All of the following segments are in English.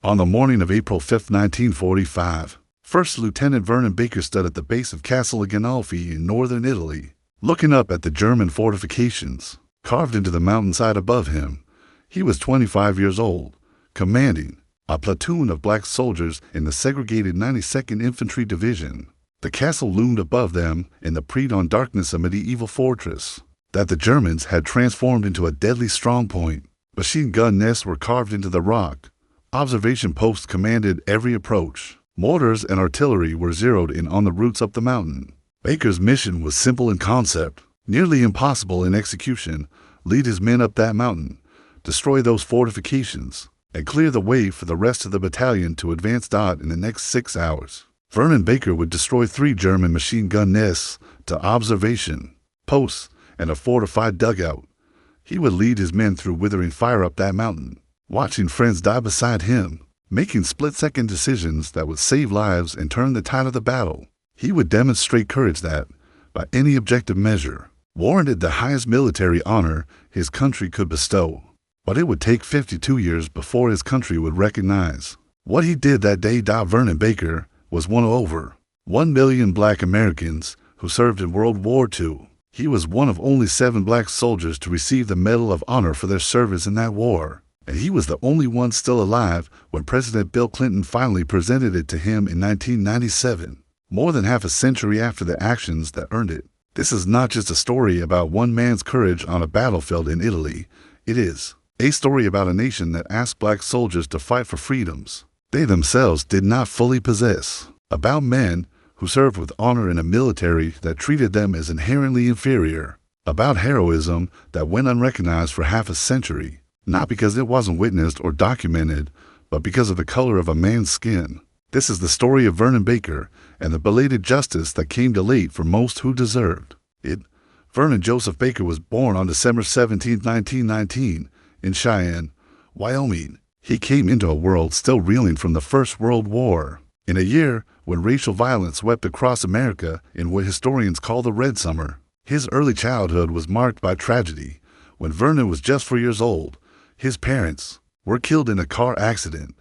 On the morning of April 5, 1945, First Lieutenant Vernon Baker stood at the base of Castle Gandolfi in northern Italy, looking up at the German fortifications carved into the mountainside above him. He was 25 years old, commanding a platoon of black soldiers in the segregated 92nd Infantry Division. The castle loomed above them in the pre-dawn darkness of medieval fortress that the Germans had transformed into a deadly strongpoint. Machine gun nests were carved into the rock. Observation posts commanded every approach. Mortars and artillery were zeroed in on the routes up the mountain. Baker's mission was simple in concept, nearly impossible in execution: lead his men up that mountain, destroy those fortifications, and clear the way for the rest of the battalion to advance in the next 6 hours. Vernon Baker would destroy 3 German machine gun nests to observation posts and a fortified dugout. He would lead his men through withering fire up that mountain, watching friends die beside him, making split-second decisions that would save lives and turn the tide of the battle. He would demonstrate courage that, by any objective measure, warranted the highest military honor his country could bestow. But it would take 52 years before his country would recognize what he did that day. Vernon Baker was one of over 1 million black Americans who served in World War II. He was one of only 7 black soldiers to receive the Medal of Honor for their service in that war, and he was the only one still alive when President Bill Clinton finally presented it to him in 1997, more than half a century after the actions that earned it. This is not just a story about one man's courage on a battlefield in Italy. It is a story about a nation that asked black soldiers to fight for freedoms they themselves did not fully possess, about men who served with honor in a military that treated them as inherently inferior, about heroism that went unrecognized for half a century, not because it wasn't witnessed or documented, but because of the color of a man's skin. This is the story of Vernon Baker and the belated justice that came too late for most who deserved it. Vernon Joseph Baker was born on December 17, 1919, in Cheyenne, Wyoming. He came into a world still reeling from the First World War, in a year when racial violence swept across America in what historians call the Red Summer. His early childhood was marked by tragedy. When Vernon was just 4 years old, his parents were killed in a car accident.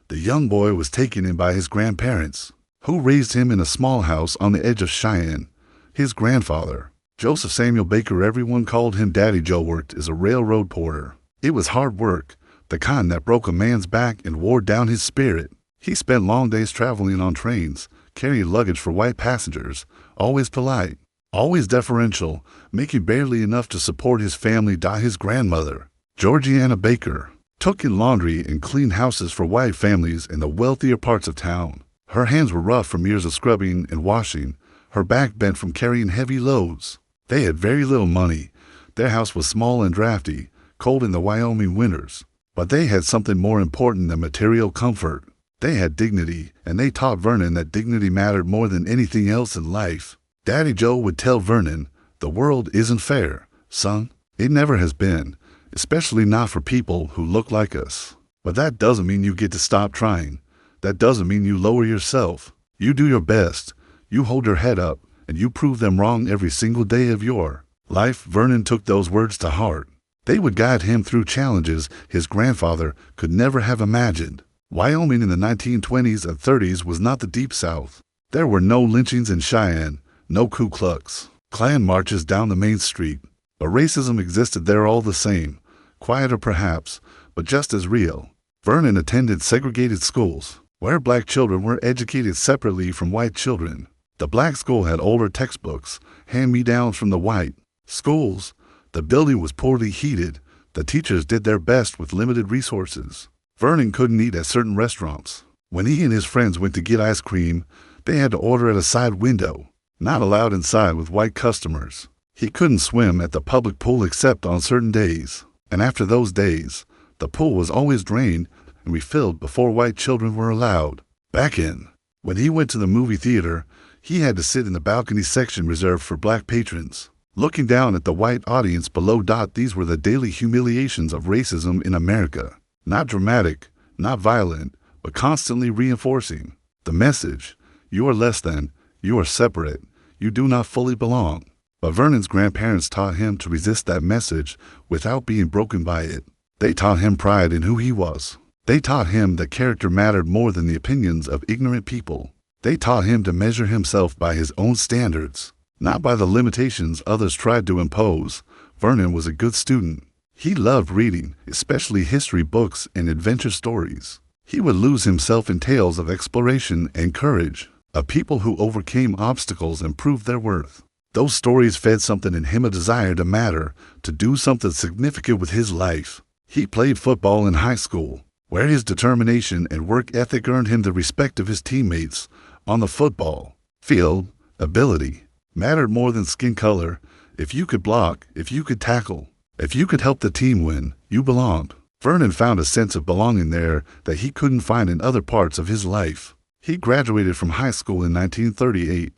The young boy was taken in by his grandparents, who raised him in a small house on the edge of Cheyenne. His grandfather, Joseph Samuel Baker, everyone called him Daddy Joe, worked as a railroad porter. It was hard work, the kind that broke a man's back and wore down his spirit. He spent long days traveling on trains, carrying luggage for white passengers, always polite, always deferential, making barely enough to support his family. His grandmother, Georgiana Baker, took in laundry and cleaned houses for white families in the wealthier parts of town. Her hands were rough from years of scrubbing and washing, her back bent from carrying heavy loads. They had very little money. Their house was small and drafty, cold in the Wyoming winters. But they had something more important than material comfort. They had dignity, and they taught Vernon that dignity mattered more than anything else in life. Daddy Joe would tell Vernon, "The world isn't fair, son. It never has been, especially not for people who look like us. But that doesn't mean you get to stop trying. That doesn't mean you lower yourself. You do your best, you hold your head up, and you prove them wrong every single day of your life." Vernon took those words to heart. They would guide him through challenges his grandfather could never have imagined. Wyoming in the 1920s and 30s was not the Deep South. There were no lynchings in Cheyenne, no Ku Klux Klan marches down the main street. But racism existed there all the same, quieter perhaps, but just as real. Vernon attended segregated schools, where black children were educated separately from white children. The black school had older textbooks, hand-me-downs from the white schools. The building was poorly heated. The teachers did their best with limited resources. Vernon couldn't eat at certain restaurants. When he and his friends went to get ice cream, they had to order at a side window, not allowed inside with white customers. He couldn't swim at the public pool except on certain days. And after those days, the pool was always drained and refilled before white children were allowed back in. When he went to the movie theater, he had to sit in the balcony section reserved for black patrons, looking down at the white audience below. These were the daily humiliations of racism in America. Not dramatic, not violent, but constantly reinforcing the message: you are less than, you are separate, you do not fully belong. But Vernon's grandparents taught him to resist that message without being broken by it. They taught him pride in who he was. They taught him that character mattered more than the opinions of ignorant people. They taught him to measure himself by his own standards, not by the limitations others tried to impose. Vernon was a good student. He loved reading, especially history books and adventure stories. He would lose himself in tales of exploration and courage, of people who overcame obstacles and proved their worth. Those stories fed something in him, a desire to matter, to do something significant with his life. He played football in high school, where his determination and work ethic earned him the respect of his teammates. On the football field, ability mattered more than skin color. If you could block, if you could tackle, if you could help the team win, you belonged. Vernon found a sense of belonging there that he couldn't find in other parts of his life. He graduated from high school in 1938.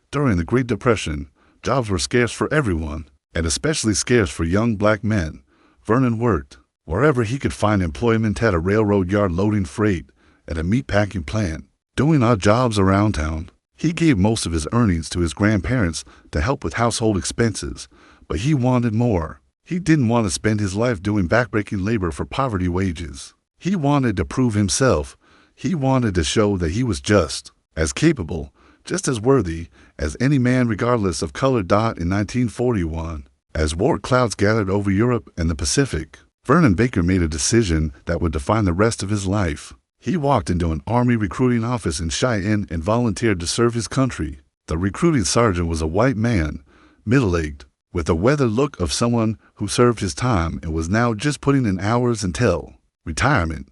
During the Great Depression, jobs were scarce for everyone, and especially scarce for young black men. Vernon worked wherever he could find employment, at a railroad yard loading freight, at a meatpacking plant, doing odd jobs around town. He gave most of his earnings to his grandparents to help with household expenses, but he wanted more. He didn't want to spend his life doing backbreaking labor for poverty wages. He wanted to prove himself. He wanted to show that he was just as capable, just as worthy as any man regardless of color. In 1941, as war clouds gathered over Europe and the Pacific, Vernon Baker made a decision that would define the rest of his life. He walked into an Army recruiting office in Cheyenne and volunteered to serve his country. The recruiting sergeant was a white man, middle-aged, with the weathered look of someone who served his time and was now just putting in hours until retirement.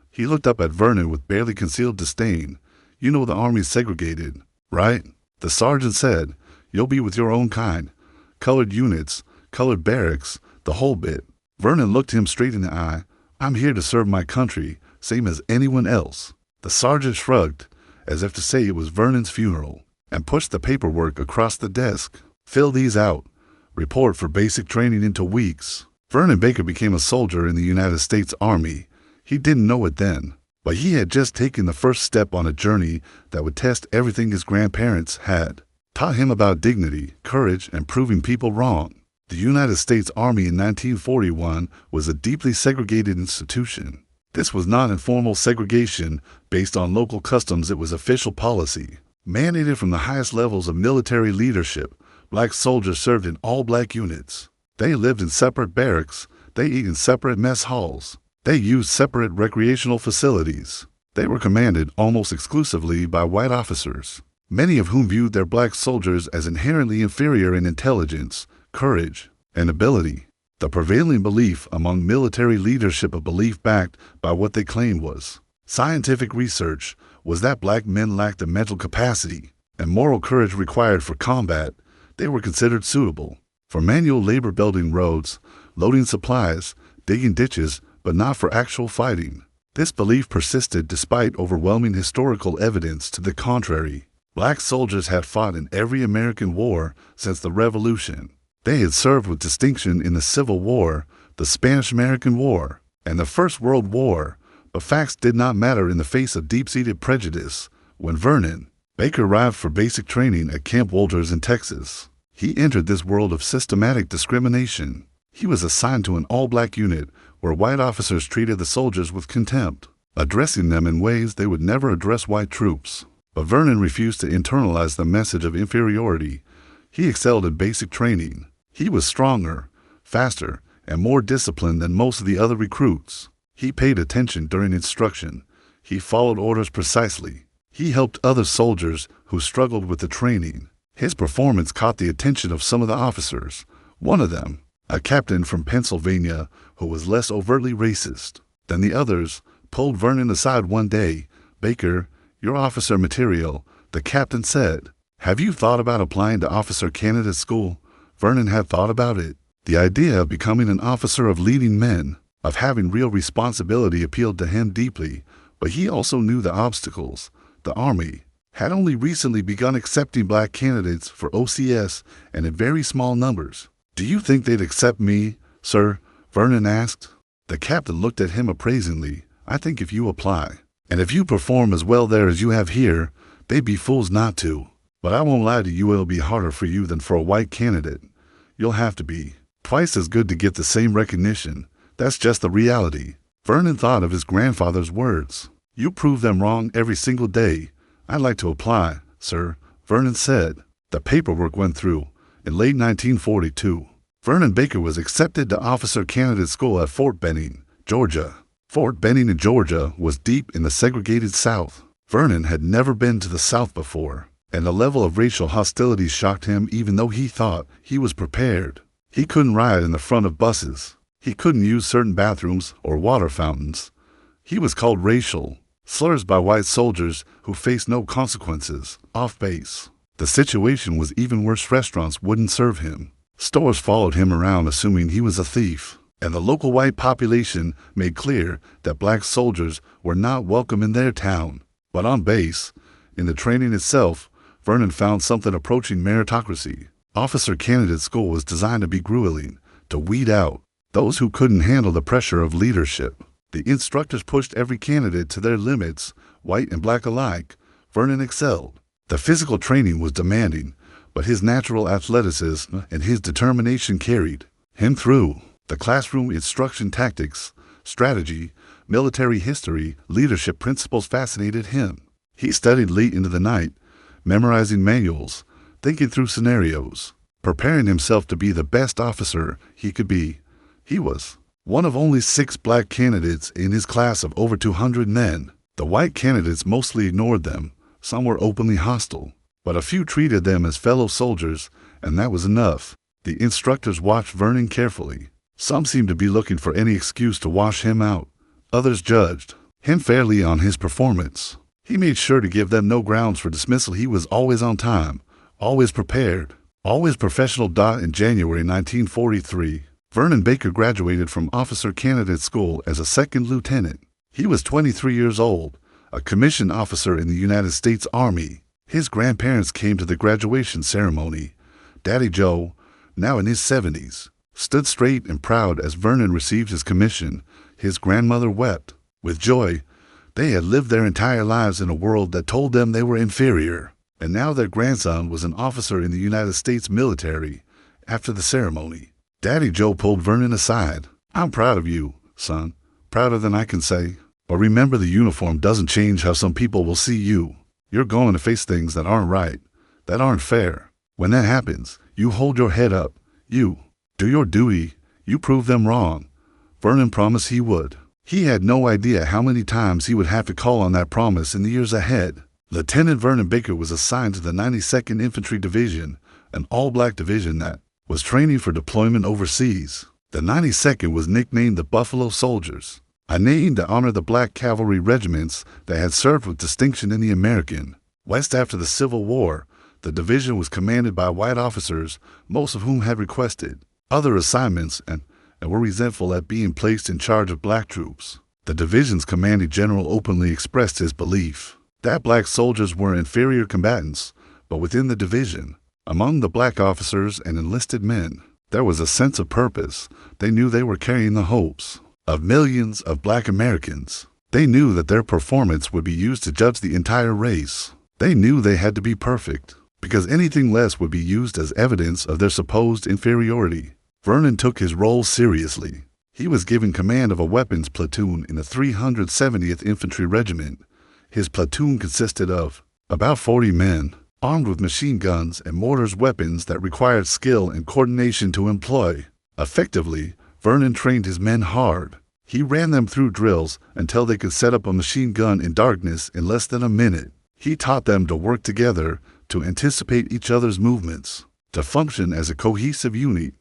He looked up at Vernon with barely concealed disdain. "You know the Army's segregated, right?" The sergeant said. "You'll be with your own kind. Colored units, colored barracks, the whole bit." Vernon looked him straight in the eye. "I'm here to serve my country, same as anyone else." The sergeant shrugged, as if to say it was Vernon's funeral, and pushed the paperwork across the desk. "Fill these out. Report for basic training in 2 weeks." Vernon Baker became a soldier in the United States Army. He didn't know it then, but he had just taken the first step on a journey that would test everything his grandparents had taught him about dignity, courage, and proving people wrong. The United States Army in 1941 was a deeply segregated institution. This was not informal segregation based on local customs. It was official policy, mandated from the highest levels of military leadership. Black soldiers served in all black units. They lived in separate barracks. They ate in separate mess halls. They used separate recreational facilities. They were commanded almost exclusively by white officers, many of whom viewed their black soldiers as inherently inferior in intelligence, courage, and ability. The prevailing belief among military leadership, a belief backed by what they claimed was scientific research, was that black men lacked the mental capacity and moral courage required for combat. They were considered suitable for manual labor, building roads, loading supplies, digging ditches, but not for actual fighting. This belief persisted despite overwhelming historical evidence to the contrary. Black soldiers had fought in every American war since the Revolution. They had served with distinction in the Civil War, the Spanish-American War, and the First World War, but facts did not matter in the face of deep-seated prejudice. When Vernon Baker arrived for basic training at Camp Walters in Texas, he entered this world of systematic discrimination. He was assigned to an all-black unit where white officers treated the soldiers with contempt, addressing them in ways they would never address white troops. But Vernon refused to internalize the message of inferiority. He excelled in basic training. He was stronger, faster, and more disciplined than most of the other recruits. He paid attention during instruction. He followed orders precisely. He helped other soldiers who struggled with the training. His performance caught the attention of some of the officers. One of them, a captain from Pennsylvania who was less overtly racist than the others, pulled Vernon aside one day. "Baker, you're officer material," the captain said. "Have you thought about applying to officer candidate school?" Vernon had thought about it. The idea of becoming an officer, of leading men, of having real responsibility appealed to him deeply, but he also knew the obstacles. The Army had only recently begun accepting black candidates for OCS, and in very small numbers. "Do you think they'd accept me, sir?" Vernon asked. The captain looked at him appraisingly. "I think if you apply, and if you perform as well there as you have here, they'd be fools not to. But I won't lie to you, it'll be harder for you than for a white candidate. You'll have to be twice as good to get the same recognition. That's just the reality." Vernon thought of his grandfather's words. "You prove them wrong every single day. I'd like to apply, sir," Vernon said. The paperwork went through. In late 1942, Vernon Baker was accepted to officer candidate school at Fort Benning, Georgia. Fort Benning in Georgia was deep in the segregated South. Vernon had never been to the South before, and the level of racial hostility shocked him even though he thought he was prepared. He couldn't ride in the front of buses. He couldn't use certain bathrooms or water fountains. He was called racial slurs by white soldiers who faced no consequences, off base. The situation was even worse. Restaurants wouldn't serve him. Stores followed him around assuming he was a thief. And the local white population made clear that black soldiers were not welcome in their town. But on base, in the training itself, Vernon found something approaching meritocracy. Officer candidate school was designed to be grueling, to weed out those who couldn't handle the pressure of leadership. The instructors pushed every candidate to their limits, white and black alike. Vernon excelled. The physical training was demanding, but his natural athleticism and his determination carried him through. The classroom instruction tactics, strategy, military history, leadership principles fascinated him. He studied late into the night, memorizing manuals, thinking through scenarios, preparing himself to be the best officer he could be. He was one of only 6 black candidates in his class of over 200 men. The white candidates mostly ignored them. Some were openly hostile, but a few treated them as fellow soldiers, and that was enough. The instructors watched Vernon carefully. Some seemed to be looking for any excuse to wash him out. Others judged him fairly on his performance. He made sure to give them no grounds for dismissal. He was always on time, always prepared, always professional. In January 1943, Vernon Baker graduated from officer candidate school as a second lieutenant. He was 23 years old, a commissioned officer in the United States Army. His grandparents came to the graduation ceremony. Daddy Joe, now in his 70s, stood straight and proud as Vernon received his commission. His grandmother wept with joy. They had lived their entire lives in a world that told them they were inferior, and now their grandson was an officer in the United States military. After the ceremony, Daddy Joe pulled Vernon aside. "I'm proud of you, son, prouder than I can say. But remember, the uniform doesn't change how some people will see you. You're going to face things that aren't right, that aren't fair. When that happens, you hold your head up. You do your duty. You prove them wrong." Vernon promised he would. He had no idea how many times he would have to call on that promise in the years ahead. Lieutenant Vernon Baker was assigned to the 92nd Infantry Division, an all-black division that was training for deployment overseas. The 92nd was nicknamed the Buffalo Soldiers, a name to honor the black cavalry regiments that had served with distinction in the American West. After the Civil War, the division was commanded by white officers, most of whom had requested other assignments and were resentful at being placed in charge of black troops. The division's commanding general openly expressed his belief that black soldiers were inferior combatants, but within the division, among the black officers and enlisted men, there was a sense of purpose. They knew they were carrying the hopes of millions of black Americans. They knew that their performance would be used to judge the entire race. They knew they had to be perfect, because anything less would be used as evidence of their supposed inferiority. Vernon took his role seriously. He was given command of a weapons platoon in the 370th Infantry Regiment. His platoon consisted of about 40 men, armed with machine guns and mortars, weapons that required skill and coordination to employ. Effectively, Vernon trained his men hard. He ran them through drills until they could set up a machine gun in darkness in less than a minute. He taught them to work together, to anticipate each other's movements, to function as a cohesive unit.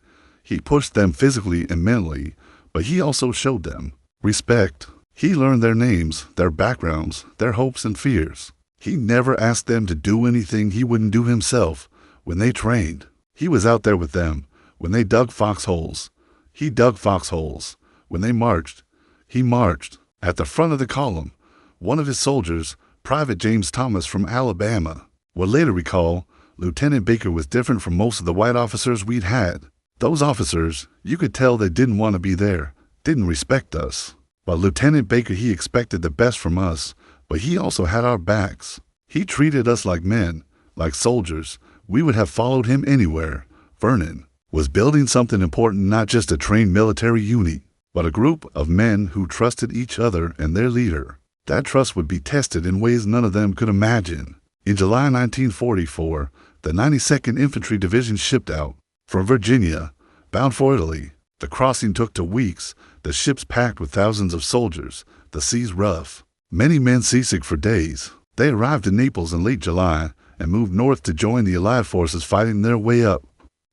He pushed them physically and mentally, but he also showed them respect. He learned their names, their backgrounds, their hopes and fears. He never asked them to do anything he wouldn't do himself. When they trained, he was out there with them. When they dug foxholes, he dug foxholes. When they marched, he marched. At the front of the column, one of his soldiers, Private James Thomas from Alabama, would later recall, "Lieutenant Baker was different from most of the white officers we'd had. Those officers, you could tell they didn't want to be there, didn't respect us. But Lieutenant Baker, he expected the best from us, but he also had our backs. He treated us like men, like soldiers. We would have followed him anywhere." Vernon was building something important, not just a trained military unit. but a group of men who trusted each other and their leader. That trust would be tested in ways none of them could imagine. In July 1944, the 92nd Infantry Division shipped out from Virginia, bound for Italy. The crossing took 2 weeks, the ships packed with thousands of soldiers, the seas rough. Many men seasick for days. They arrived in Naples in late July and moved north to join the Allied forces fighting their way up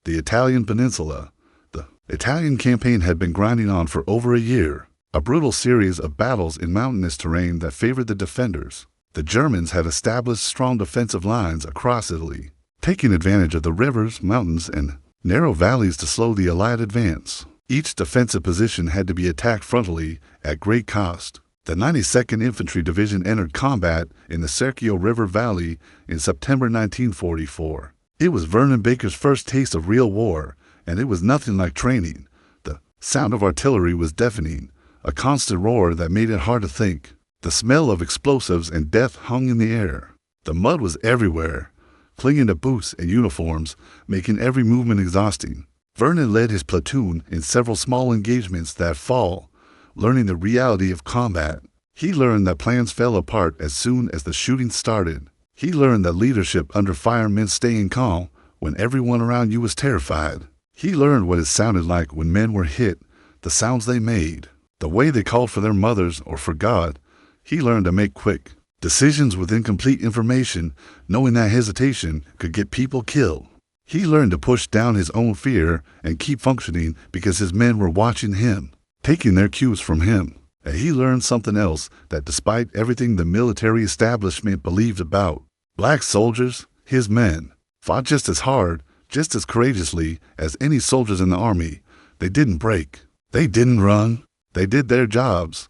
the Italian peninsula. The Italian campaign had been grinding on for over a year, a brutal series of battles in mountainous terrain that favored the defenders. The Germans had established strong defensive lines across Italy, taking advantage of the rivers, mountains, and narrow valleys to slow the Allied advance. Each defensive position had to be attacked frontally at great cost. The 92nd Infantry Division entered combat in the Serchio River Valley in September 1944. It was Vernon Baker's first taste of real war, and it was nothing like training. The sound of artillery was deafening, a constant roar that made it hard to think. The smell of explosives and death hung in the air. The mud was everywhere, clinging to boots and uniforms, making every movement exhausting. Vernon led his platoon in several small engagements that fall, learning the reality of combat. He learned that plans fell apart as soon as the shooting started. He learned that leadership under fire meant staying calm when everyone around you was terrified. He learned what it sounded like when men were hit, the sounds they made, the way they called for their mothers or for God. He learned to make quick decisions with incomplete information, knowing that hesitation could get people killed. He learned to push down his own fear and keep functioning because his men were watching him, taking their cues from him. And he learned something else, that despite everything the military establishment believed about, black soldiers, his men, fought just as hard, just as courageously as any soldiers in the army. They didn't break. They didn't run. They did their jobs.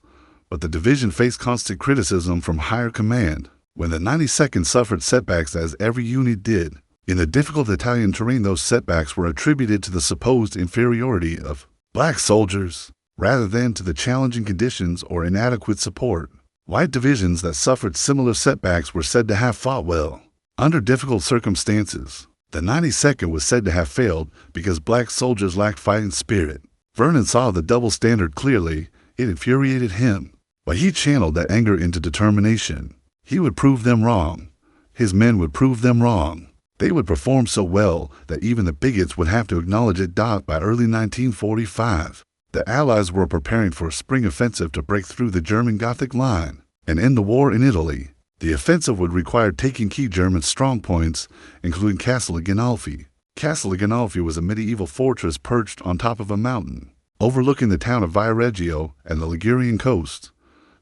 But the division faced constant criticism from higher command. When the 92nd suffered setbacks, as every unit did, in the difficult Italian terrain, those setbacks were attributed to the supposed inferiority of black soldiers, rather than to the challenging conditions or inadequate support. White divisions that suffered similar setbacks were said to have fought well. Under difficult circumstances, the 92nd was said to have failed because black soldiers lacked fighting spirit. Vernon saw the double standard clearly. It infuriated him, but he channeled that anger into determination. He would prove them wrong. His men would prove them wrong. They would perform so well that even the bigots would have to acknowledge it. By early 1945, the Allies were preparing for a spring offensive to break through the German Gothic line and end the war in Italy. The offensive would require taking key German strongpoints, including Castle Gandolfi. Castle Gandolfi was a medieval fortress perched on top of a mountain, overlooking the town of Viareggio and the Ligurian coast.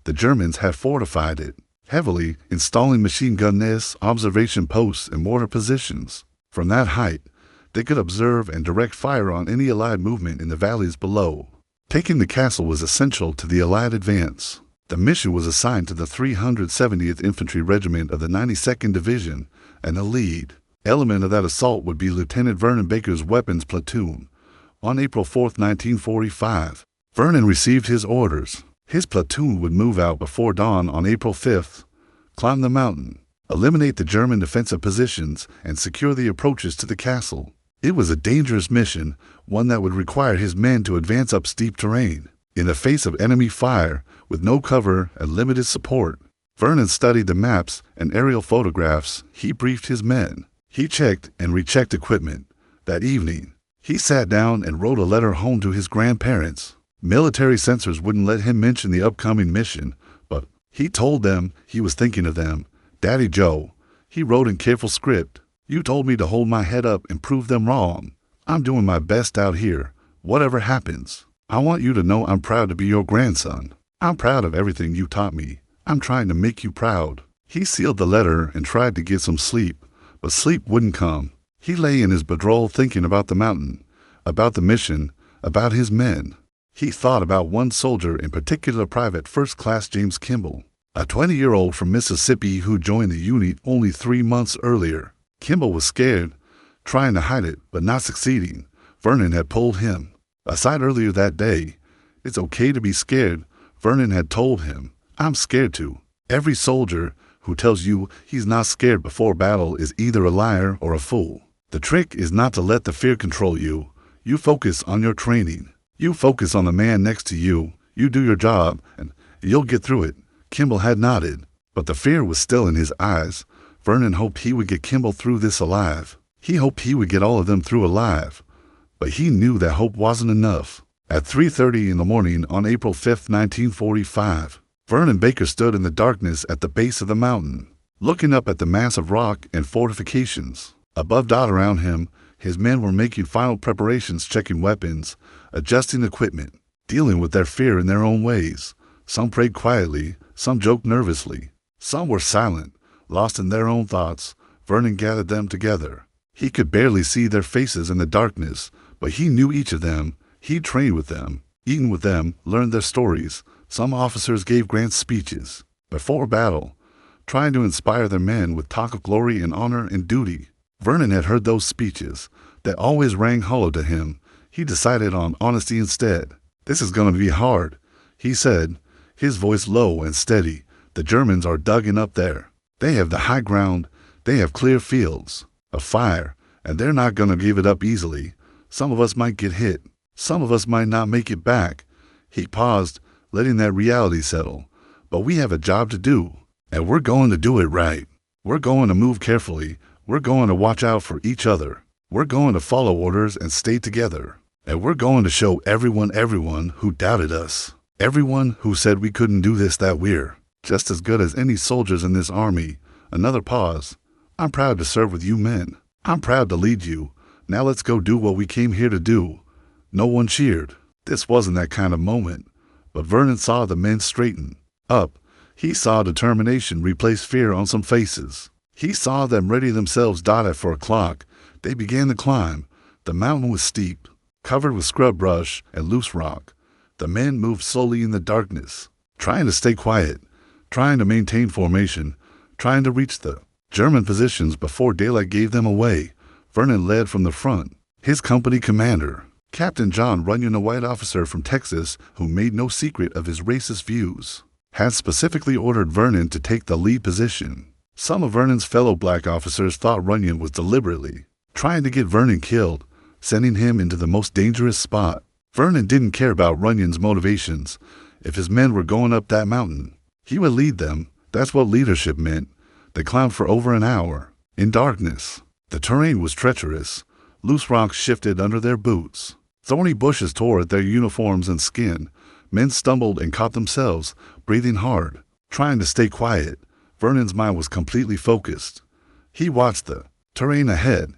The Germans had fortified it heavily, installing machine gun nests, observation posts, and mortar positions. From that height, they could observe and direct fire on any Allied movement in the valleys below. Taking the castle was essential to the Allied advance. The mission was assigned to the 370th Infantry Regiment of the 92nd Division, and the lead element of that assault would be Lieutenant Vernon Baker's weapons platoon. On April 4, 1945, Vernon received his orders. His platoon would move out before dawn on April 5th, climb the mountain, eliminate the German defensive positions, and secure the approaches to the castle. It was a dangerous mission, one that would require his men to advance up steep terrain, in the face of enemy fire, with no cover and limited support. Vernon studied the maps and aerial photographs. He briefed his men. He checked and rechecked equipment. That evening, he sat down and wrote a letter home to his grandparents. Military censors wouldn't let him mention the upcoming mission, but he told them he was thinking of them. "Daddy Joe," he wrote in careful script, "you told me to hold my head up and prove them wrong. I'm doing my best out here, whatever happens. I want you to know I'm proud to be your grandson. I'm proud of everything you taught me. I'm trying to make you proud." He sealed the letter and tried to get some sleep, but sleep wouldn't come. He lay in his bedroll thinking about the mountain, about the mission, about his men. He thought about one soldier in particular, Private First Class James Kimball, a 20-year-old from Mississippi who joined the unit only 3 months earlier. Kimball was scared, trying to hide it, but not succeeding. Vernon had pulled him aside earlier that day. "It's okay to be scared," Vernon had told him. "I'm scared too." Every soldier who tells you he's not scared before battle is either a liar or a fool. The trick is not to let the fear control you. You focus on your training. You focus on the man next to you, you do your job, and you'll get through it." Kimball had nodded, but the fear was still in his eyes. Vernon hoped he would get Kimball through this alive. He hoped he would get all of them through alive. But he knew that hope wasn't enough. At 3:30 in the morning on April 5, 1945, Vernon Baker stood in the darkness at the base of the mountain, looking up at the mass of rock and fortifications. Above dot around him, his men were making final preparations, checking weapons, adjusting equipment, dealing with their fear in their own ways. Some prayed quietly, some joked nervously. Some were silent, lost in their own thoughts. Vernon gathered them together. He could barely see their faces in the darkness, but he knew each of them. He trained with them, eaten with them, learned their stories. Some officers gave grand speeches before battle, trying to inspire their men with talk of glory and honor and duty. Vernon had heard those speeches that always rang hollow to him. He decided on honesty instead. "This is going to be hard," he said, his voice low and steady. "The Germans are dug in up there. They have the high ground. They have clear fields of fire, and they're not going to give it up easily. Some of us might get hit. Some of us might not make it back." He paused, letting that reality settle. "But we have a job to do, and we're going to do it right. We're going to move carefully. We're going to watch out for each other. We're going to follow orders and stay together. And we're going to show everyone who doubted us, everyone who said we couldn't do this, that we're just as good as any soldiers in this army." Another pause. "I'm proud to serve with you men. I'm proud to lead you. Now let's go do what we came here to do." No one cheered. This wasn't that kind of moment. But Vernon saw the men straighten up. He saw determination replace fear on some faces. He saw them ready themselves. At 4 o'clock, they began the climb. The mountain was steep, covered with scrub brush and loose rock. The men moved slowly in the darkness, trying to stay quiet, trying to maintain formation, trying to reach the German positions before daylight gave them away. Vernon led from the front. His company commander, Captain John Runyon, a white officer from Texas who made no secret of his racist views, had specifically ordered Vernon to take the lead position. Some of Vernon's fellow black officers thought Runyon was deliberately trying to get Vernon killed, sending him into the most dangerous spot. Vernon didn't care about Runyon's motivations. If his men were going up that mountain, he would lead them. That's what leadership meant. They climbed for over an hour, in darkness. The terrain was treacherous. Loose rocks shifted under their boots. Thorny bushes tore at their uniforms and skin. Men stumbled and caught themselves, breathing hard, trying to stay quiet. Vernon's mind was completely focused. He watched the terrain ahead.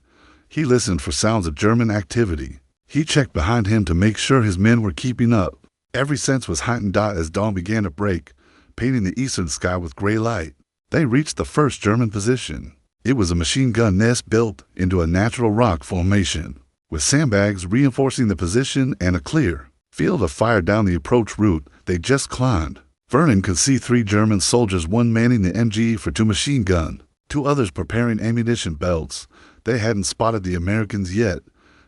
He listened for sounds of German activity. He checked behind him to make sure his men were keeping up. Every sense was heightened as dawn began to break, painting the eastern sky with gray light. They reached the first German position. It was a machine gun nest built into a natural rock formation, with sandbags reinforcing the position and a clear field of fire down the approach route they just climbed. Vernon could see 3 German soldiers, one manning the MG for 2 machine gun, 2 others preparing ammunition belts. They hadn't spotted the Americans yet.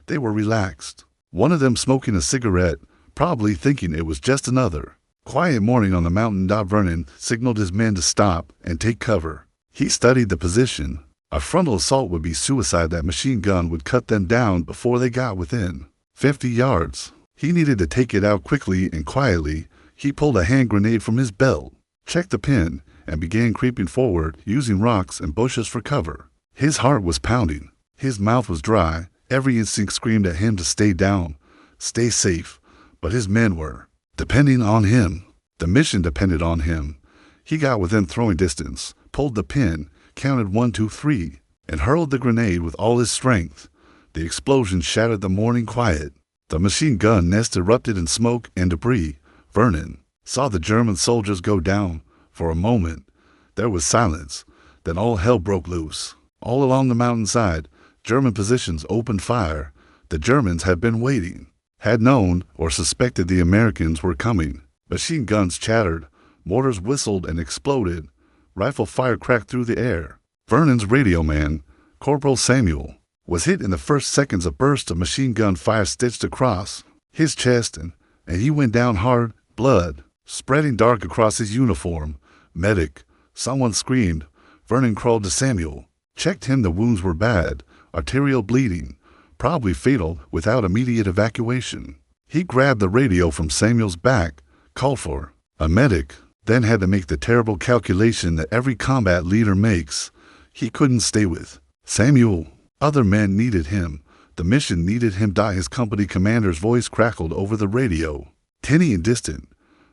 They were relaxed. One of them smoking a cigarette, probably thinking it was just another quiet morning on the mountain. Vernon signaled his men to stop and take cover. He studied the position. A frontal assault would be suicide. That machine gun would cut them down before they got within 50 yards. He needed to take it out quickly and quietly. He pulled a hand grenade from his belt, checked the pin, and began creeping forward, using rocks and bushes for cover. His heart was pounding. His mouth was dry. Every instinct screamed at him to stay down, stay safe. But his men were depending on him. The mission depended on him. He got within throwing distance, pulled the pin, counted 1, 2, 3, and hurled the grenade with all his strength. The explosion shattered the morning quiet. The machine gun nest erupted in smoke and debris. Vernon saw the German soldiers go down. For a moment, there was silence. Then all hell broke loose. All along the mountainside, German positions opened fire. The Germans had been waiting, had known or suspected the Americans were coming. Machine guns chattered, mortars whistled and exploded. Rifle fire cracked through the air. Vernon's radio man, Corporal Samuel, was hit in the first seconds. A burst of machine gun fire stitched across his chest, and he went down hard, blood spreading dark across his uniform. "Medic!" someone screamed. Vernon crawled to Samuel, checked him. The wounds were bad, arterial bleeding, probably fatal without immediate evacuation. He grabbed the radio from Samuel's back, called for a medic, then had to make the terrible calculation that every combat leader makes. He couldn't stay with Samuel. Other men needed him. The mission needed him. His company commander's voice crackled over the radio, tinny and distant.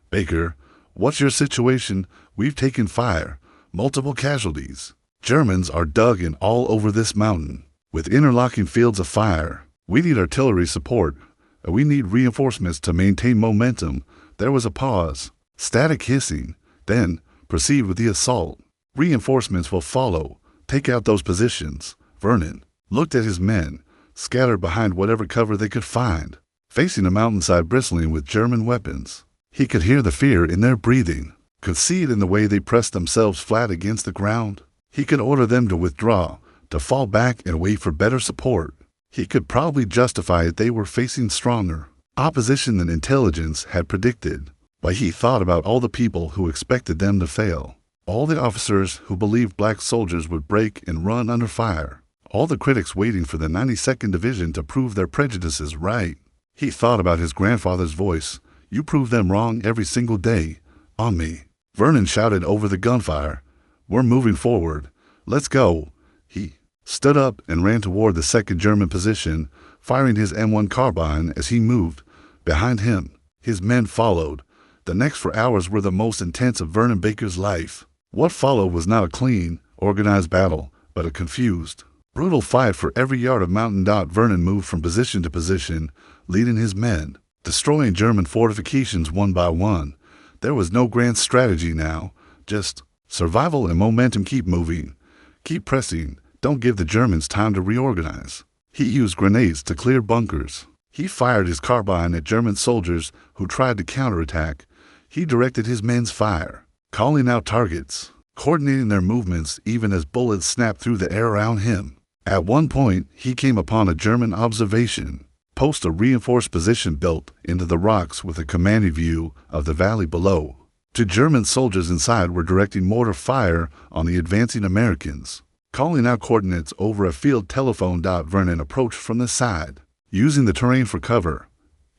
"Baker, what's your situation? We've taken fire. Multiple casualties. Germans are dug in all over this mountain, with interlocking fields of fire. We need artillery support. We need reinforcements to maintain momentum." There was a pause, static hissing. "Then, proceed with the assault. Reinforcements will follow. Take out those positions." Vernon looked at his men, scattered behind whatever cover they could find, facing a mountainside bristling with German weapons. He could hear the fear in their breathing, could see it in the way they pressed themselves flat against the ground. He could order them to withdraw, to fall back and wait for better support. He could probably justify it. They were facing stronger opposition than intelligence had predicted. But he thought about all the people who expected them to fail, all the officers who believed black soldiers would break and run under fire, all the critics waiting for the 92nd Division to prove their prejudices right. He thought about his grandfather's voice. "You prove them wrong every single day. On me." Vernon shouted over the gunfire. "We're moving forward. Let's go." He stood up and ran toward the second German position, firing his M1 carbine as he moved. Behind him, his men followed. The next 4 hours were the most intense of Vernon Baker's life. What followed was not a clean, organized battle, but a confused, brutal fight for every yard of mountain. Vernon moved from position to position, leading his men, destroying German fortifications one by one. There was no grand strategy now, just survival and momentum. Keep moving, keep pressing. Don't give the Germans time to reorganize. He used grenades to clear bunkers. He fired his carbine at German soldiers who tried to counterattack. He directed his men's fire, calling out targets, coordinating their movements even as bullets snapped through the air around him. At one point, he came upon a German observation post, a reinforced position built into the rocks with a commanding view of the valley below. 2 German soldiers inside were directing mortar fire on the advancing Americans, calling out coordinates over a field telephone. Vernon approached from the side, using the terrain for cover.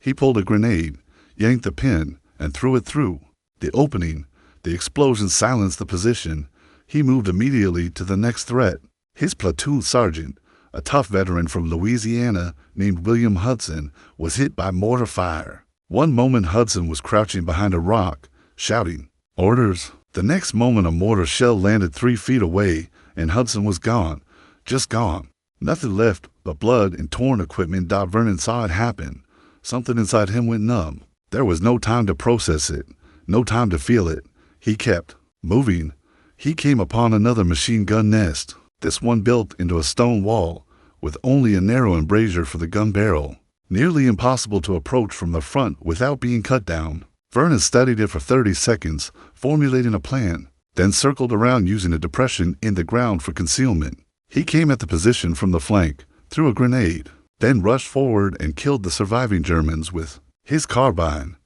He pulled a grenade, yanked the pin, and threw it through the opening. The explosion silenced the position. He moved immediately to the next threat. His platoon sergeant, a tough veteran from Louisiana named William Hudson, was hit by mortar fire. One moment Hudson was crouching behind a rock, shouting orders. The next moment a mortar shell landed 3 feet away, and Hudson was gone, just gone. Nothing left but blood and torn equipment. Vernon saw it happen. Something inside him went numb. There was no time to process it, no time to feel it. He kept moving. He came upon another machine gun nest, this one built into a stone wall, with only a narrow embrasure for the gun barrel, nearly impossible to approach from the front without being cut down. Vernon studied it for 30 seconds, formulating a plan, then circled around using a depression in the ground for concealment. He came at the position from the flank, threw a grenade, then rushed forward and killed the surviving Germans with his carbine.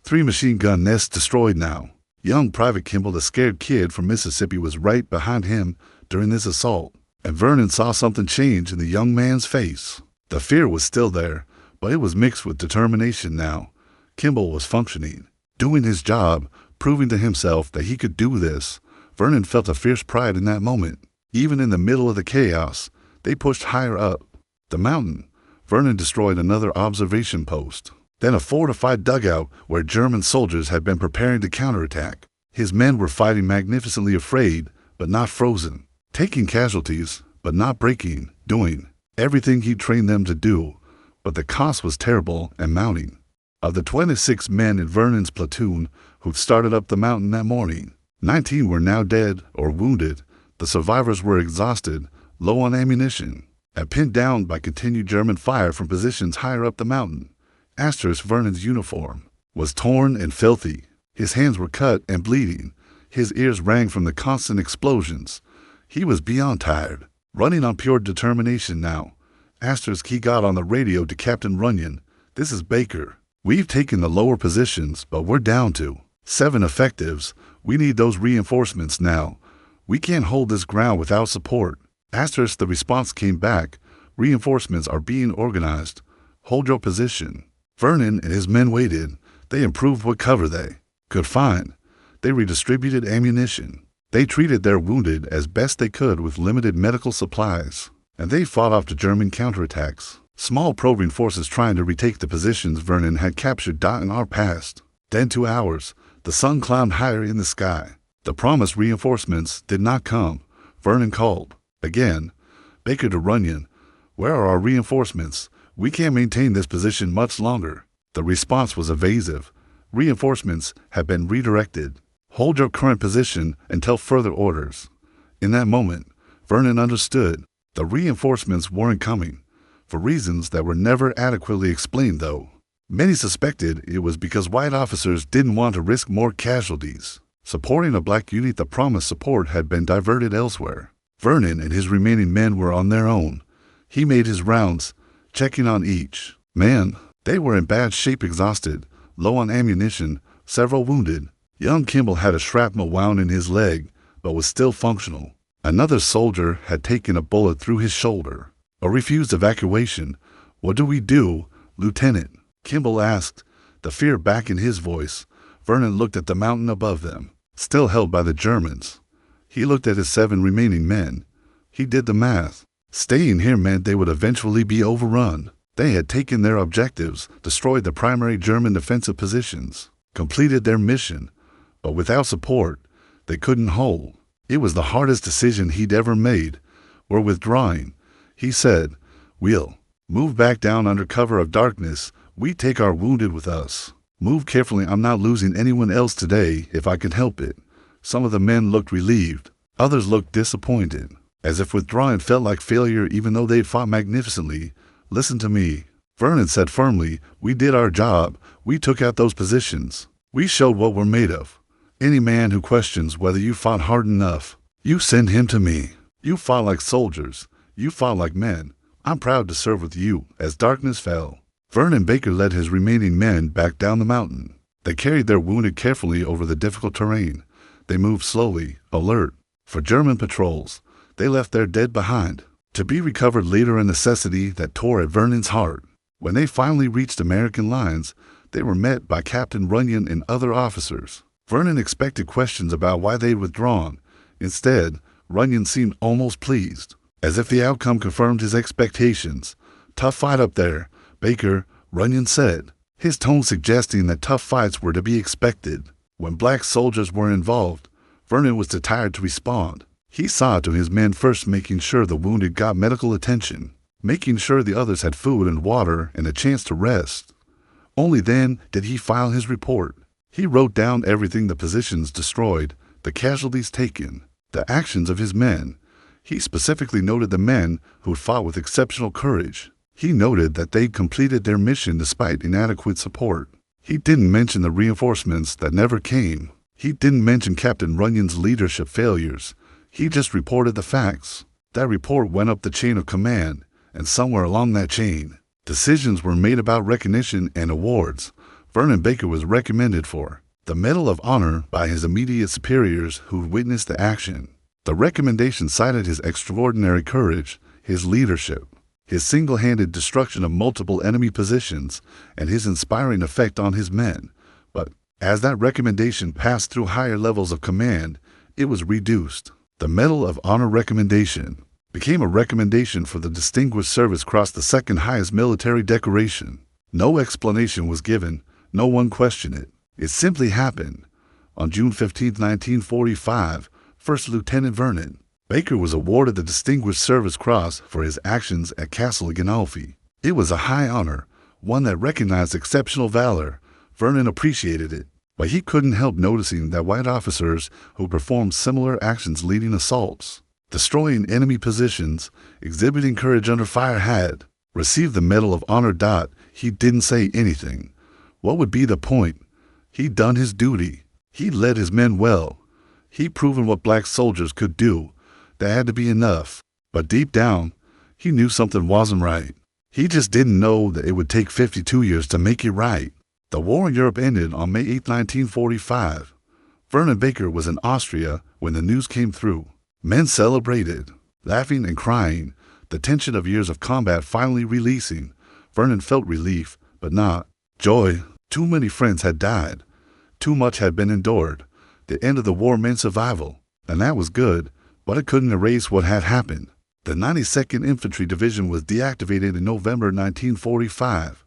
3 machine gun nests destroyed now. Young Private Kimball, the scared kid from Mississippi, was right behind him during this assault, and Vernon saw something change in the young man's face. The fear was still there, but it was mixed with determination now. Kimball was functioning, doing his job, proving to himself that he could do this. Vernon felt a fierce pride in that moment. Even in the middle of the chaos, they pushed higher up the mountain. Vernon destroyed another observation post, then a fortified dugout where German soldiers had been preparing to counterattack. His men were fighting magnificently, afraid, but not frozen, taking casualties, but not breaking, doing everything he trained them to do. But the cost was terrible and mounting. Of the 26 men in Vernon's platoon who'd started up the mountain that morning, 19 were now dead or wounded. The survivors were exhausted, low on ammunition, and pinned down by continued German fire from positions higher up the mountain. Vernon's uniform was torn and filthy. His hands were cut and bleeding. His ears rang from the constant explosions. He was beyond tired, running on pure determination now. He got on the radio to Captain Runyon. "This is Baker. We've taken the lower positions, but we're down to 7 effectives. We need those reinforcements now. We can't hold this ground without support." The response came back. "Reinforcements are being organized. Hold your position." Vernon and his men waited. They improved what cover they could find. They redistributed ammunition. They treated their wounded as best they could with limited medical supplies. And they fought off the German counterattacks. Small probing forces trying to retake the positions Vernon had captured in our past. Then 2 hours, the sun climbed higher in the sky. The promised reinforcements did not come. Vernon called. Again. Baker to Runyon. Where are our reinforcements? We can't maintain this position much longer. The response was evasive. Reinforcements have been redirected. Hold your current position until further orders. In that moment, Vernon understood. The reinforcements weren't coming. For reasons that were never adequately explained, though. Many suspected it was because white officers didn't want to risk more casualties. Supporting a black unit, the promised support had been diverted elsewhere. Vernon and his remaining men were on their own. He made his rounds, checking on each man. They were in bad shape, exhausted, low on ammunition, several wounded. Young Kimball had a shrapnel wound in his leg, but was still functional. Another soldier had taken a bullet through his shoulder. Or refused evacuation. What do we do, Lieutenant? Kimball asked, the fear back in his voice. Vernon looked at the mountain above them, still held by the Germans. He looked at his 7 remaining men. He did the math. Staying here meant they would eventually be overrun. They had taken their objectives, destroyed the primary German defensive positions, completed their mission, but without support, they couldn't hold. It was the hardest decision he'd ever made. We're withdrawing, he said. We'll move back down under cover of darkness. We take our wounded with us. Move carefully. I'm not losing anyone else today if I can help it. Some of the men looked relieved. Others looked disappointed, as if withdrawing felt like failure even though they'd fought magnificently. Listen to me, Vernon said firmly. We did our job. We took out those positions. We showed what we're made of. Any man who questions whether you fought hard enough, you send him to me. You fought like soldiers. You fought like men. I'm proud to serve with you. As darkness fell, Vernon Baker led his remaining men back down the mountain. They carried their wounded carefully over the difficult terrain. They moved slowly, alert for German patrols. They left their dead behind, to be recovered later, a necessity that tore at Vernon's heart. When they finally reached American lines, they were met by Captain Runyon and other officers. Vernon expected questions about why they'd withdrawn. Instead, Runyon seemed almost pleased, as if the outcome confirmed his expectations. Tough fight up there, Baker, Runyon said, his tone suggesting that tough fights were to be expected. When black soldiers were involved, Vernon was too tired to respond. He saw to his men first making sure the wounded got medical attention, making sure the others had food and water and a chance to rest. Only then did he file his report. He wrote down everything: the positions destroyed, the casualties taken, the actions of his men. He specifically noted the men who'd fought with exceptional courage. He noted that they'd completed their mission despite inadequate support. He didn't mention the reinforcements that never came. He didn't mention Captain Runyon's leadership failures. He just reported the facts. That report went up the chain of command, and somewhere along that chain, decisions were made about recognition and awards. Vernon Baker was recommended for the Medal of Honor by his immediate superiors who'd witnessed the action. The recommendation cited his extraordinary courage, his leadership, his single-handed destruction of multiple enemy positions, and his inspiring effect on his men. But as that recommendation passed through higher levels of command, it was reduced. The Medal of Honor recommendation became a recommendation for the Distinguished Service Cross, the second highest military decoration. No explanation was given. No one questioned it. It simply happened. On June 15, 1945, First Lieutenant Vernon Baker was awarded the Distinguished Service Cross for his actions at Castle Gennalfi. It was a high honor, one that recognized exceptional valor. Vernon appreciated it, but he couldn't help noticing that white officers who performed similar actions, leading assaults, destroying enemy positions, exhibiting courage under fire, had received the Medal of Honor. He didn't say anything. What would be the point? He'd done his duty. He'd led his men well. He'd proven what black soldiers could do. That had to be enough. But deep down, he knew something wasn't right. He just didn't know that it would take 52 years to make it right. The war in Europe ended on May 8, 1945. Vernon Baker was in Austria when the news came through. Men celebrated, laughing and crying, the tension of years of combat finally releasing. Vernon felt relief, but not Joy. Too many friends had died. Too much had been endured. The end of the war meant survival, and that was good, but it couldn't erase what had happened. The 92nd Infantry Division was deactivated in November 1945.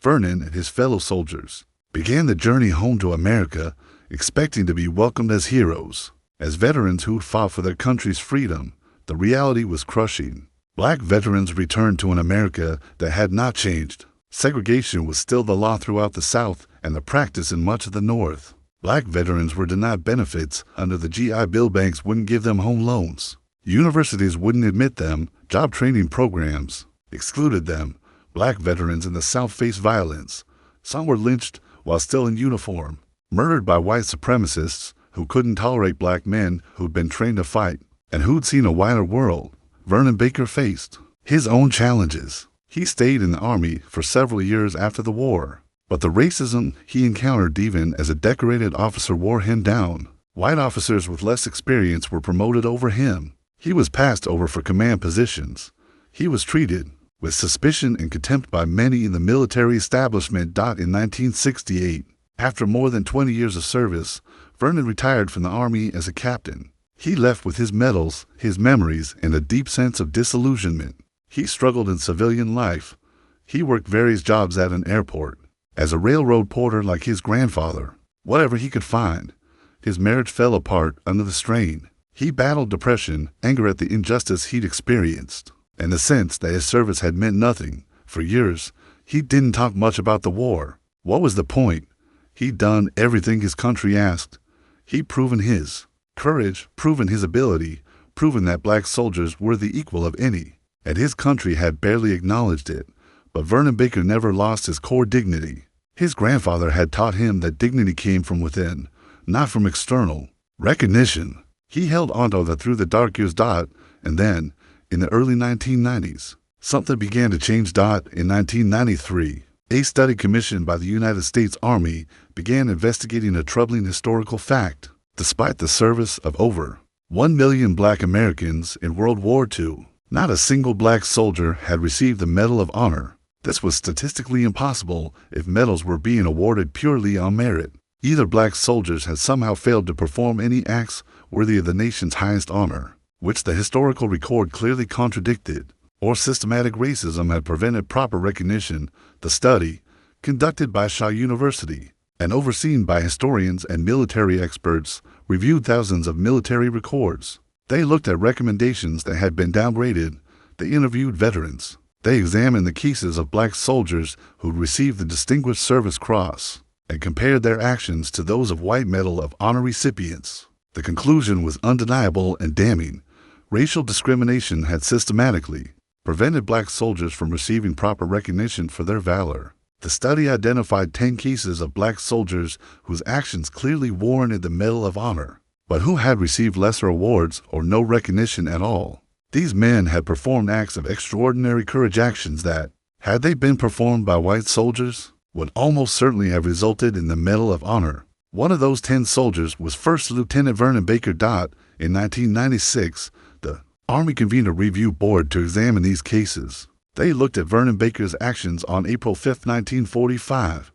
Vernon and his fellow soldiers began the journey home to America, expecting to be welcomed as heroes, as veterans who'd fought for their country's freedom. The reality was crushing. Black veterans returned to an America that had not changed. Segregation was still the law throughout the South and the practice in much of the North. Black veterans were denied benefits under the GI Bill. Banks wouldn't give them home loans. Universities wouldn't admit them. Job training programs excluded them. Black veterans in the South faced violence. Some were lynched while still in uniform, murdered by white supremacists who couldn't tolerate black men who'd been trained to fight and who'd seen a wider world. Vernon Baker faced his own challenges. He stayed in the Army for several years after the war, but the racism he encountered even as a decorated officer wore him down. White officers with less experience were promoted over him. He was passed over for command positions. He was treated with suspicion and contempt by many in the military establishment. In 1968, after more than 20 years of service, Vernon retired from the Army as a captain. He left with his medals, his memories, and a deep sense of disillusionment. He struggled in civilian life. He worked various jobs at an airport, as a railroad porter like his grandfather, whatever he could find. His marriage fell apart under the strain. He battled depression, anger at the injustice he'd experienced, and the sense that his service had meant nothing. For years, he didn't talk much about the war. What was the point? He'd done everything his country asked. He'd proven his courage, proven his ability, proven that black soldiers were the equal of any, and his country had barely acknowledged it. But Vernon Baker never lost his core dignity. His grandfather had taught him that dignity came from within, not from external recognition. He held onto that through the dark years. And then, in the early 1990s, something began to change. In 1993, a study commissioned by the United States Army began investigating a troubling historical fact. Despite the service of over 1 million black Americans in World War II, not a single black soldier had received the Medal of Honor. This was statistically impossible if medals were being awarded purely on merit. Either black soldiers had somehow failed to perform any acts worthy of the nation's highest honor, which the historical record clearly contradicted, or systematic racism had prevented proper recognition. The study, conducted by Shaw University and overseen by historians and military experts, reviewed thousands of military records. They looked at recommendations that had been downgraded. They interviewed veterans. They examined the cases of black soldiers who'd received the Distinguished Service Cross and compared their actions to those of white Medal of Honor recipients. The conclusion was undeniable and damning. Racial discrimination had systematically prevented black soldiers from receiving proper recognition for their valor. The study identified 10 cases of black soldiers whose actions clearly warranted the Medal of Honor, but who had received lesser awards or no recognition at all. These men had performed acts of extraordinary courage, actions that, had they been performed by white soldiers, would almost certainly have resulted in the Medal of Honor. One of those 10 soldiers was First Lieutenant Vernon Baker. In 1996, the Army convened a review board to examine these cases. They looked at Vernon Baker's actions on April 5, 1945.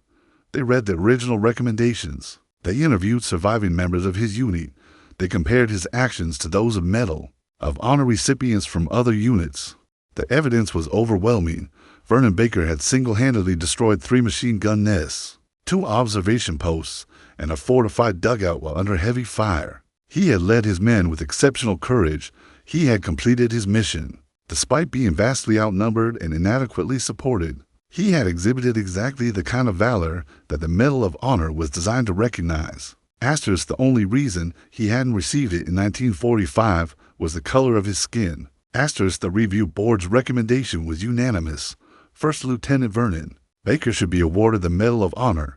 They read the original recommendations. They interviewed surviving members of his unit. They compared his actions to those of Medal of Honor recipients from other units. The evidence was overwhelming. Vernon Baker had single-handedly destroyed 3 machine gun nests, 2 observation posts, and a fortified dugout while under heavy fire. He had led his men with exceptional courage. He had completed his mission. Despite being vastly outnumbered and inadequately supported, he had exhibited exactly the kind of valor that the Medal of Honor was designed to recognize. The only reason he hadn't received it in 1945 was the color of his skin. The review board's recommendation was unanimous. First Lieutenant Vernon Baker should be awarded the Medal of Honor.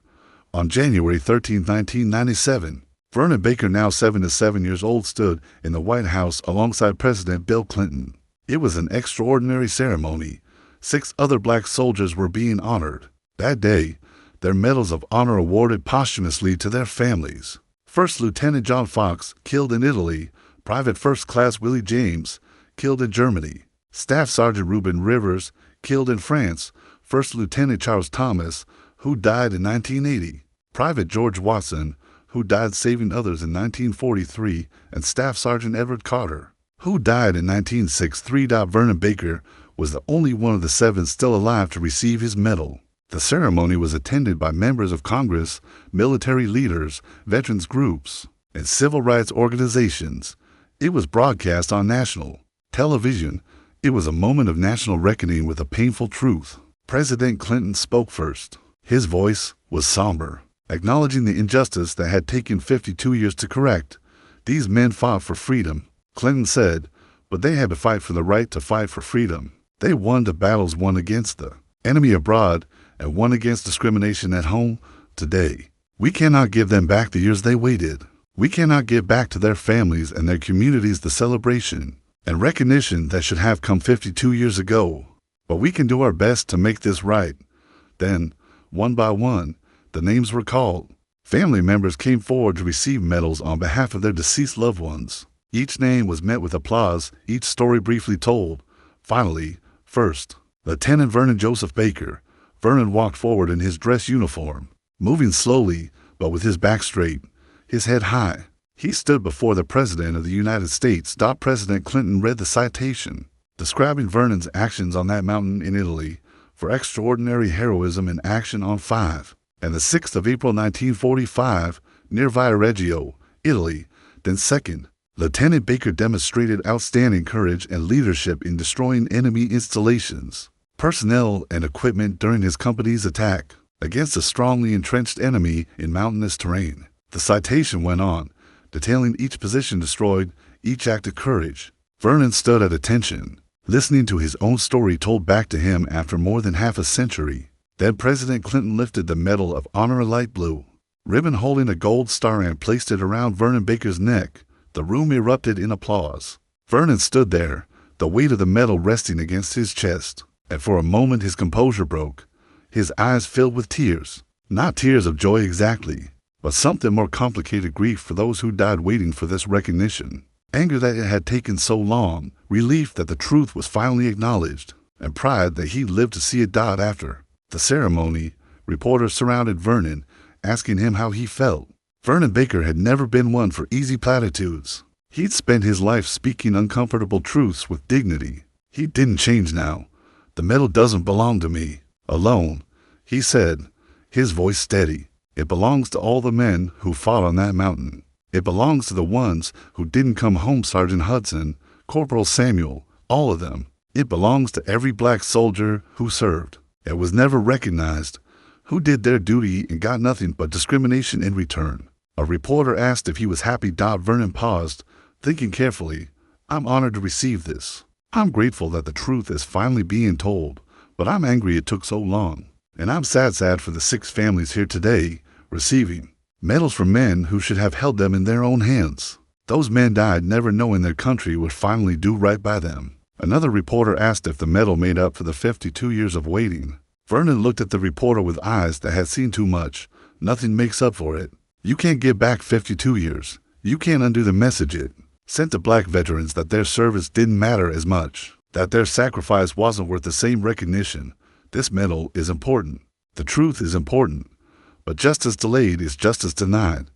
On January 13, 1997, Vernon Baker, now 77 years old, stood in the White House alongside President Bill Clinton. It was an extraordinary ceremony. 6 other black soldiers were being honored. That day, their Medals of Honor awarded posthumously to their families. First Lieutenant John Fox, killed in Italy. Private First Class Willie James, killed in Germany. Staff Sergeant Reuben Rivers, killed in France. First Lieutenant Charles Thomas, who died in 1980, Private George Watson, who died saving others in 1943, and Staff Sergeant Everett Carter, who died in 1963. Vernon Baker was the only one of the 7 still alive to receive his medal. The ceremony was attended by members of Congress, military leaders, veterans groups, and civil rights organizations. It was broadcast on national television. It was a moment of national reckoning with a painful truth. President Clinton spoke first. His voice was somber, acknowledging the injustice that had taken 52 years to correct. These men fought for freedom, Clinton said, but they had to fight for the right to fight for freedom. They won the battles won against the enemy abroad and won against discrimination at home. Today, we cannot give them back the years they waited. We cannot give back to their families and their communities the celebration and recognition that should have come 52 years ago. But we can do our best to make this right. Then, one by one, the names were called. Family members came forward to receive medals on behalf of their deceased loved ones. Each name was met with applause, each story briefly told. Finally, first, Lieutenant Vernon Joseph Baker. Vernon walked forward in his dress uniform, moving slowly, but with his back straight, his head high. He stood before the President of the United States. President Clinton read the citation, describing Vernon's actions on that mountain in Italy for extraordinary heroism in action on 5 and the 6th of April 1945 near Viareggio, Italy. Then second, Lieutenant Baker demonstrated outstanding courage and leadership in destroying enemy installations, personnel, and equipment during his company's attack against a strongly entrenched enemy in mountainous terrain. The citation went on, detailing each position destroyed, each act of courage. Vernon stood at attention, listening to his own story told back to him after more than half a century. Then President Clinton lifted the Medal of Honor, a light blue ribbon holding a gold star, and placed it around Vernon Baker's neck. The room erupted in applause. Vernon stood there, the weight of the medal resting against his chest, and for a moment his composure broke. His eyes filled with tears, not tears of joy exactly, but something more complicated: grief for those who died waiting for this recognition, anger that it had taken so long, relief that the truth was finally acknowledged, and pride that he lived to see it die after. The ceremony, reporters surrounded Vernon, asking him how he felt. Vernon Baker had never been one for easy platitudes. He'd spent his life speaking uncomfortable truths with dignity. He didn't change now. "The medal doesn't belong to me alone," he said, his voice steady. "It belongs to all the men who fought on that mountain. It belongs to the ones who didn't come home, Sergeant Hudson, Corporal Samuel, all of them. It belongs to every black soldier who served and was never recognized, who did their duty and got nothing but discrimination in return." A reporter asked if he was happy. Vernon paused, thinking carefully. "I'm honored to receive this. I'm grateful that the truth is finally being told, but I'm angry it took so long. And I'm sad for the 6 families here today, receiving medals from men who should have held them in their own hands. Those men died never knowing their country would finally do right by them." Another reporter asked if the medal made up for the 52 years of waiting. Vernon looked at the reporter with eyes that had seen too much. "Nothing makes up for it. You can't give back 52 years. You can't undo the message it sent to black veterans that their service didn't matter as much, that their sacrifice wasn't worth the same recognition. This medal is important. The truth is important. But justice delayed is justice denied.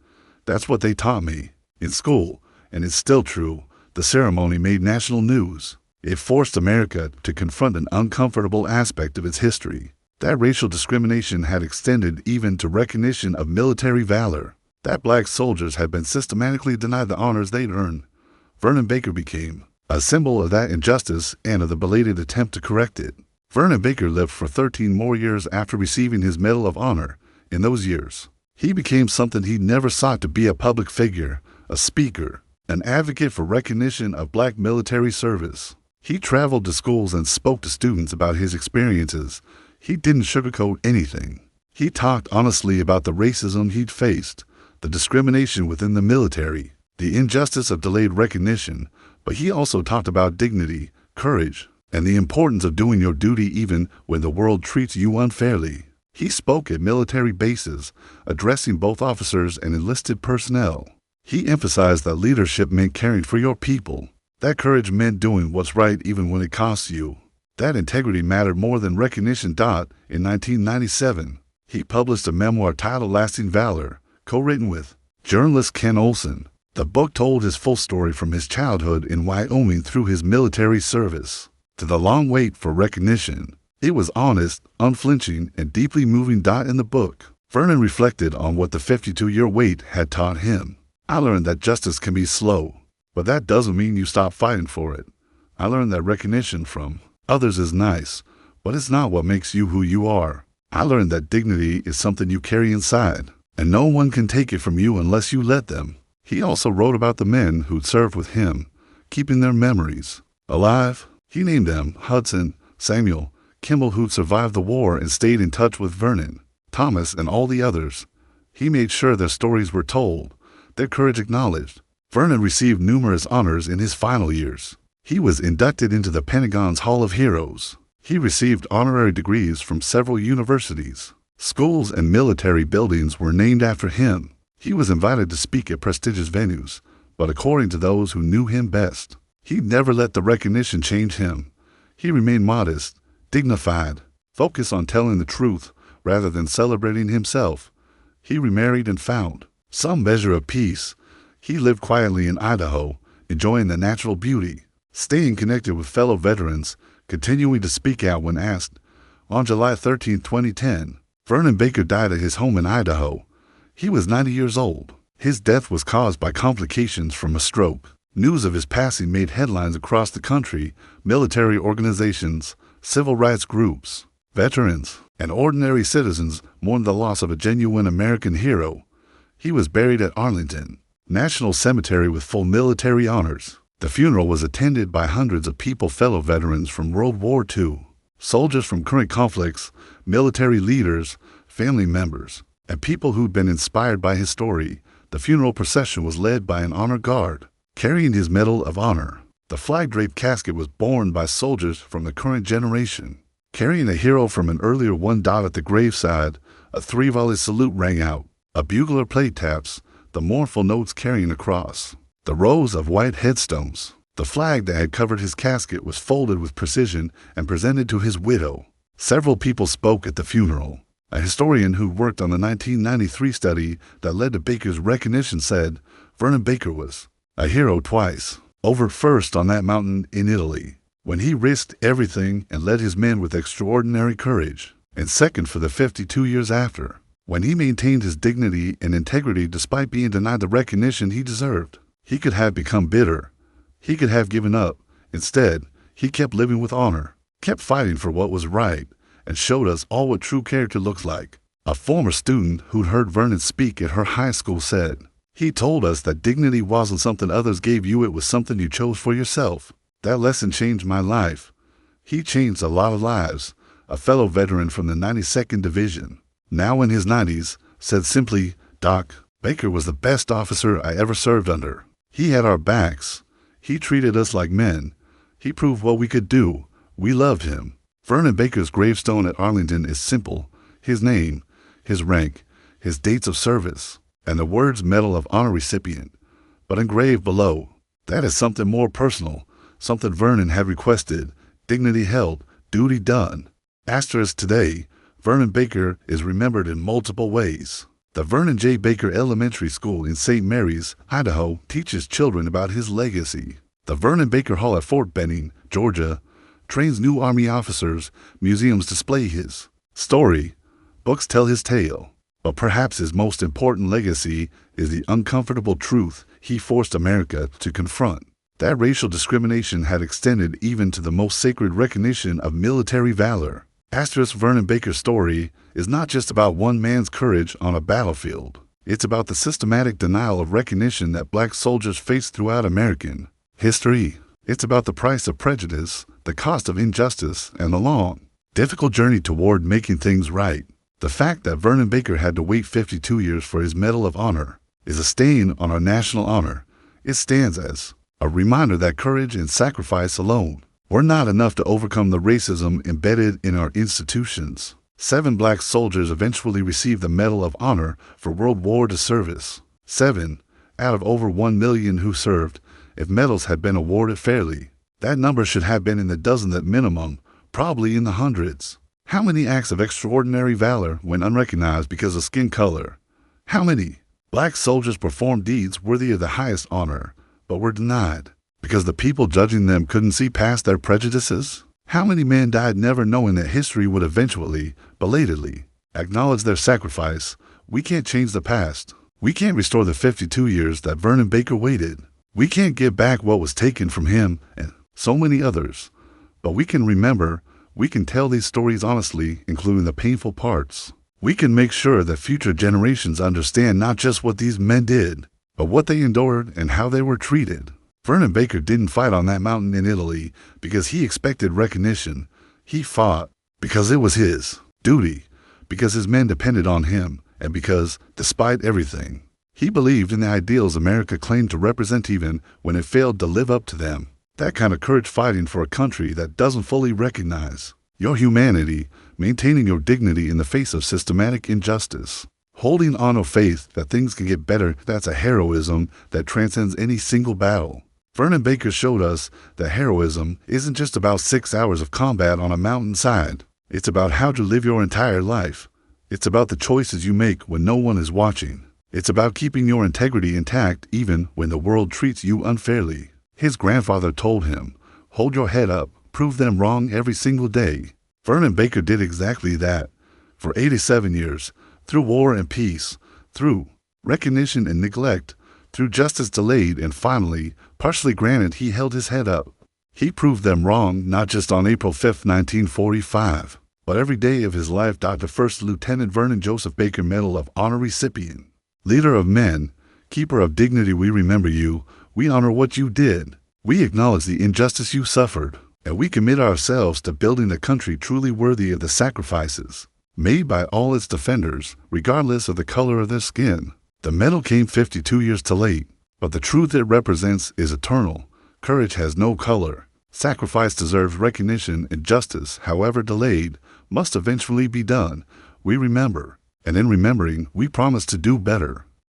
That's what they taught me in school, and it's still true." The ceremony made national news. It forced America to confront an uncomfortable aspect of its history, that racial discrimination had extended even to recognition of military valor, that black soldiers had been systematically denied the honors they'd earned. Vernon Baker became a symbol of that injustice and of the belated attempt to correct it. Vernon Baker lived for 13 more years after receiving his Medal of Honor. In those years, he became something he'd never sought to be: a public figure, a speaker, an advocate for recognition of black military service. He traveled to schools and spoke to students about his experiences. He didn't sugarcoat anything. He talked honestly about the racism he'd faced, the discrimination within the military, the injustice of delayed recognition, but he also talked about dignity, courage, and the importance of doing your duty even when the world treats you unfairly. He spoke at military bases, addressing both officers and enlisted personnel. He emphasized that leadership meant caring for your people, that courage meant doing what's right even when it costs you, that integrity mattered more than recognition. In 1997, He published a memoir titled Lasting Valor, co-written with journalist Ken Olson. The book told his full story from his childhood in Wyoming through his military service to the long wait for recognition. It was honest, unflinching, and deeply moving. In the book, Vernon reflected on what the 52-year wait had taught him. I learned that justice can be slow, but that doesn't mean you stop fighting for it. I learned that recognition from others is nice, but it's not what makes you who you are. I learned that dignity is something you carry inside, and no one can take it from you unless you let them. He also wrote about the men who'd served with him, keeping their memories alive. He named them Hudson, Samuel, Kimball, who'd survived the war and stayed in touch with Vernon, Thomas, and all the others. He made sure their stories were told, their courage acknowledged. Vernon received numerous honors in his final years. He was inducted into the Pentagon's Hall of Heroes. He received honorary degrees from several universities. Schools and military buildings were named after him. He was invited to speak at prestigious venues, but according to those who knew him best, he never let the recognition change him. He remained modest, dignified, focused on telling the truth rather than celebrating himself. He remarried and found some measure of peace. He lived quietly in Idaho, enjoying the natural beauty, staying connected with fellow veterans, continuing to speak out when asked. On July 13, 2010, Vernon Baker died at his home in Idaho. He was 90 years old. His death was caused by complications from a stroke. News of his passing made headlines across the country. Military organizations, civil rights groups, veterans, and ordinary citizens mourned the loss of a genuine American hero. He was buried at Arlington National Cemetery with full military honors. The funeral was attended by hundreds of people, fellow veterans from World War II, soldiers from current conflicts, military leaders, family members, and people who'd been inspired by his story. The funeral procession was led by an honor guard, carrying his Medal of Honor. The flag-draped casket was borne by soldiers from the current generation, carrying a hero from an earlier one. At the graveside, a 3-volley salute rang out. A bugler played taps, the mournful notes carrying across the rows of white headstones. The flag that had covered his casket was folded with precision and presented to his widow. Several people spoke at the funeral. A historian who worked on the 1993 study that led to Baker's recognition said, Vernon Baker was a hero twice. Over first on that mountain in Italy, when he risked everything and led his men with extraordinary courage, and second for the 52 years after, when he maintained his dignity and integrity despite being denied the recognition he deserved. He could have become bitter. He could have given up. Instead, he kept living with honor, kept fighting for what was right, and showed us all what true character looks like. A former student who'd heard Vernon speak at her high school said, "He told us that dignity wasn't something others gave you, it was something you chose for yourself. That lesson changed my life." He changed a lot of lives. A fellow veteran from the 92nd Division, now in his 90s, said simply, "Doc, Baker was the best officer I ever served under. He had our backs. He treated us like men. He proved what we could do. We loved him." Vernon Baker's gravestone at Arlington is simple: his name, his rank, his dates of service, and the words Medal of Honor recipient. But engraved below, that is something more personal, something Vernon had requested: dignity held, duty done. Asterisk today, Vernon Baker is remembered in multiple ways. The Vernon J. Baker Elementary School in St. Mary's, Idaho, teaches children about his legacy. The Vernon Baker Hall at Fort Benning, Georgia, trains new Army officers. Museums display his story. Books tell his tale. But perhaps his most important legacy is the uncomfortable truth he forced America to confront: that racial discrimination had extended even to the most sacred recognition of military valor. Asterisk Vernon Baker's story is not just about one man's courage on a battlefield. It's about the systematic denial of recognition that black soldiers faced throughout American history. It's about the price of prejudice, the cost of injustice, and the long, difficult journey toward making things right. The fact that Vernon Baker had to wait 52 years for his Medal of Honor is a stain on our national honor. It stands as a reminder that courage and sacrifice alone were not enough to overcome the racism embedded in our institutions. 7 black soldiers eventually received the Medal of Honor for World War II service. 7 out of over 1 million who served. If medals had been awarded fairly, that number should have been in the dozen at minimum, probably in the hundreds. How many acts of extraordinary valor went unrecognized because of skin color? How many black soldiers performed deeds worthy of the highest honor, but were denied because the people judging them couldn't see past their prejudices? How many men died never knowing that history would eventually, belatedly, acknowledge their sacrifice? We can't change the past. We can't restore the 52 years that Vernon Baker waited. We can't give back what was taken from him and so many others. But we can remember, we can tell these stories honestly, including the painful parts. We can make sure that future generations understand not just what these men did, but what they endured and how they were treated. Vernon Baker didn't fight on that mountain in Italy because he expected recognition. He fought because it was his duty, because his men depended on him, and because, despite everything, he believed in the ideals America claimed to represent even when it failed to live up to them. That kind of courage fighting for a country that doesn't fully recognize your humanity, maintaining your dignity in the face of systematic injustice, holding on to faith that things can get better, that's a heroism that transcends any single battle. Vernon Baker showed us that heroism isn't just about 6 hours of combat on a mountainside. It's about how to live your entire life. It's about the choices you make when no one is watching. It's about keeping your integrity intact even when the world treats you unfairly. His grandfather told him, hold your head up, prove them wrong every single day. Vernon Baker did exactly that. For 87 years, through war and peace, through recognition and neglect, through justice delayed and finally, partially granted, he held his head up. He proved them wrong not just on April 5, 1945, but every day of his life. Dr. First Lieutenant Vernon Joseph Baker Medal of Honor recipient. Leader of men, keeper of dignity, we remember you, we honor what you did, we acknowledge the injustice you suffered, and we commit ourselves to building a country truly worthy of the sacrifices made by all its defenders, regardless of the color of their skin. The medal came 52 years too late, but the truth it represents is eternal. Courage has no color. Sacrifice deserves recognition, and justice, however delayed, must eventually be done. We remember, and in remembering, we promise to do better.